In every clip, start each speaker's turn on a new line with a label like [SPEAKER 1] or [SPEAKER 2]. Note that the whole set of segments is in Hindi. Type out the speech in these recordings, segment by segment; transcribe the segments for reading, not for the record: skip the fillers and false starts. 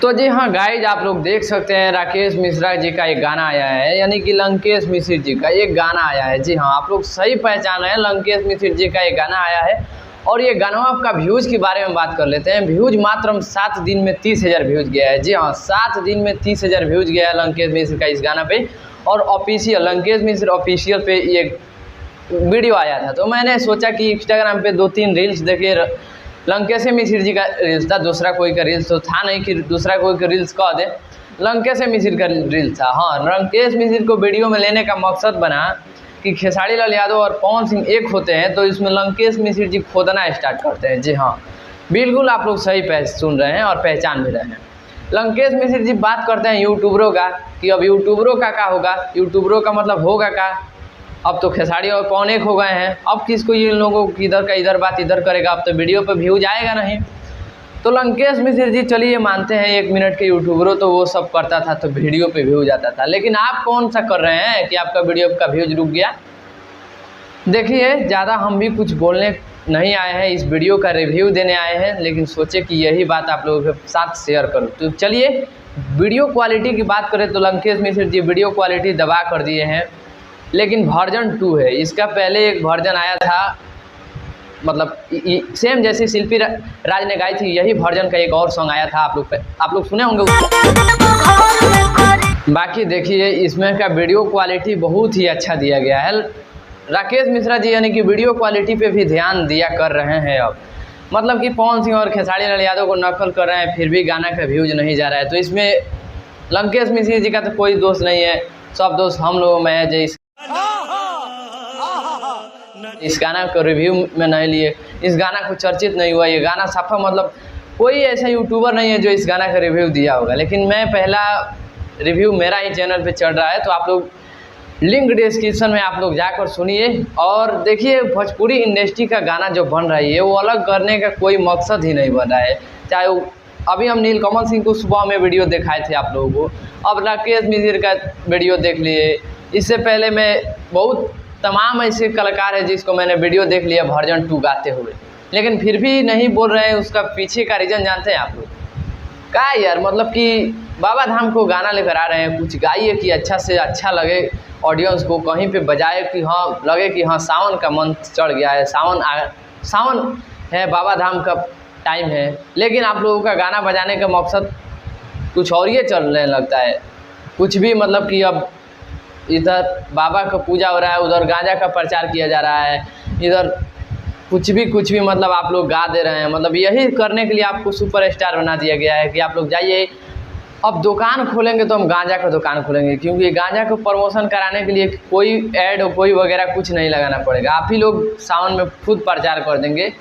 [SPEAKER 1] तो जी हाँ गाइज, आप लोग देख सकते हैं राकेश मिश्रा जी का एक गाना आया है, यानी कि लंकेश मिश्र जी का एक गाना आया है। जी हाँ, आप लोग सही पहचान रहे हैं, लंकेश मिश्र जी का एक गाना आया है। और ये गाना का व्यूज़ के बारे में बात कर लेते हैं। व्यूज़ मात्र 7 दिन में 30,000 व्यूज़ गया है। जी हाँ, 7 दिन में 30,000 व्यूज़ गया है लंकेश मिश्र का इस गाना पे। और ऑफिशियल लंकेश मिश्र ऑफिशियल पे ये वीडियो आया था, तो मैंने सोचा कि इंस्टाग्राम पे 2-3 रील्स देखे। लंकेश मिश्र जी का रील्स था, दूसरा कोई का रील्स तो था नहीं कि दूसरा कोई का रील्स कह दे। लंकेश मिश्र का रील्स था। हाँ, लंकेश मिश्र को वीडियो में लेने का मकसद बना कि खेसारी लाल यादव और पवन सिंह एक होते हैं, तो इसमें लंकेश मिश्र जी खोदना स्टार्ट करते हैं। जी हाँ, बिल्कुल आप लोग सही सुन रहे हैं और पहचान भी रहे हैं। लंकेश मिश्र जी बात करते हैं यूट्यूबरों का कि अब यूट्यूबरों का क्या होगा, यूट्यूबरों का मतलब होगा क्या। अब तो खेसारी और पवन एक हो गए हैं, अब किसको ये लोगों को इधर का इधर बात इधर करेगा, अब तो वीडियो पे व्यूज आएगा नहीं। तो लंकेश मिश्र जी चलिए मानते हैं 1 मिनट के यूट्यूबरों तो वो सब करता था तो वीडियो पे व्यूज आता था, लेकिन आप कौन सा कर रहे हैं कि आपका वीडियो का व्यूज रुक गया। देखिए, ज़्यादा हम भी कुछ बोलने नहीं आए हैं, इस वीडियो का रिव्यू देने आए हैं, लेकिन सोचे कि यही बात आप लोगों के साथ शेयर करूँ। तो चलिए वीडियो क्वालिटी की बात करें तो लंकेश मिश्र जी वीडियो क्वालिटी दबा कर दिए हैं, लेकिन वर्जन 2 है। इसका पहले एक वर्जन आया था, मतलब सेम जैसे शिल्पी राज ने गाई थी, यही वर्जन का एक और सॉन्ग आया था, आप लोग सुने होंगे। बाकी देखिए, इसमें का वीडियो क्वालिटी बहुत ही अच्छा दिया गया है। राकेश मिश्रा जी यानी कि वीडियो क्वालिटी पे भी ध्यान दिया कर रहे हैं अब, मतलब कि पवन सिंह और खेसारी लाल यादव को नकल कर रहे हैं, फिर भी गाना का व्यूज नहीं जा रहा है। तो इसमें लंकेश मिश्र जी का तो कोई दोष नहीं है, सब दोष हम लोगों में है जो इस गाना को रिव्यू में नहीं लिए, इस गाना को चर्चित नहीं हुआ। ये गाना साफा मतलब कोई ऐसा यूट्यूबर नहीं है जो इस गाना का रिव्यू दिया होगा, लेकिन मैं पहला रिव्यू मेरा ही चैनल पे चल रहा है, तो आप लोग लिंक डिस्क्रिप्शन में आप लोग जाकर सुनिए और देखिए। भोजपुरी इंडस्ट्री का गाना जो बन रहा है वो अलग करने का कोई मकसद ही नहीं बन रहा है। चाहे वो अभी हम नीलकमल सिंह को सुबह में वीडियो दिखाए थे आप लोगों को, अब राकेश मिश्र का वीडियो देख लिए। इससे पहले मैं बहुत तमाम ऐसे कलाकार है जिसको मैंने वीडियो देख लिया वर्जन 2 गाते हुए, लेकिन फिर भी नहीं बोल रहे हैं। उसका पीछे का रीज़न जानते हैं आप लोग क्या यार, मतलब कि बाबा धाम को गाना लेकर आ रहे हैं, कुछ गाइए कि अच्छा से अच्छा लगे ऑडियंस को, कहीं पे बजाए कि हाँ लगे कि हाँ सावन का मंथ चढ़ गया है, सावन है, बाबा धाम का टाइम है। लेकिन आप लोगों का गाना बजाने का मकसद कुछ और ये चलने लगता है, कुछ भी मतलब कि अब इधर बाबा का पूजा हो रहा है, उधर गांजा का प्रचार किया जा रहा है, इधर कुछ भी मतलब आप लोग गा दे रहे हैं। मतलब यही करने के लिए आपको सुपरस्टार बना दिया गया है कि आप लोग जाइए, अब दुकान खोलेंगे तो हम गांजा का दुकान खोलेंगे, क्योंकि गांजा को प्रमोशन कराने के लिए कोई ऐड कोई वगैरह कुछ नहीं लगाना पड़ेगा, आप ही लोग सावन में खुद प्रचार कर देंगे,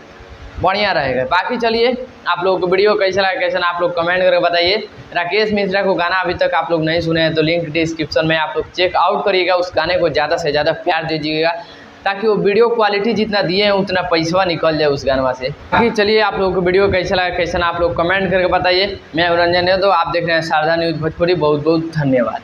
[SPEAKER 1] बढ़िया रहेगा। बाकी चलिए, आप लोगों को वीडियो कैसा लगा कैसा आप लोग कमेंट करके बताइए। राकेश मिश्रा को गाना अभी तक आप लोग नहीं सुने हैं तो लिंक डिस्क्रिप्शन में आप लोग चेक आउट करिएगा, उस गाने को ज़्यादा से ज़्यादा प्यार दीजिएगा, ताकि वो वीडियो क्वालिटी जितना दिए हैं उतना पैसा निकल जाए उस गाना से। बाकी चलिए, आप लोगों को वीडियो कैसा लगा कैसा आप लोग कमेंट करके बताइए। मैं रंजन है, तो आप देख रहे हैं शारदा न्यूज़ भोजपुरी। बहुत बहुत धन्यवाद।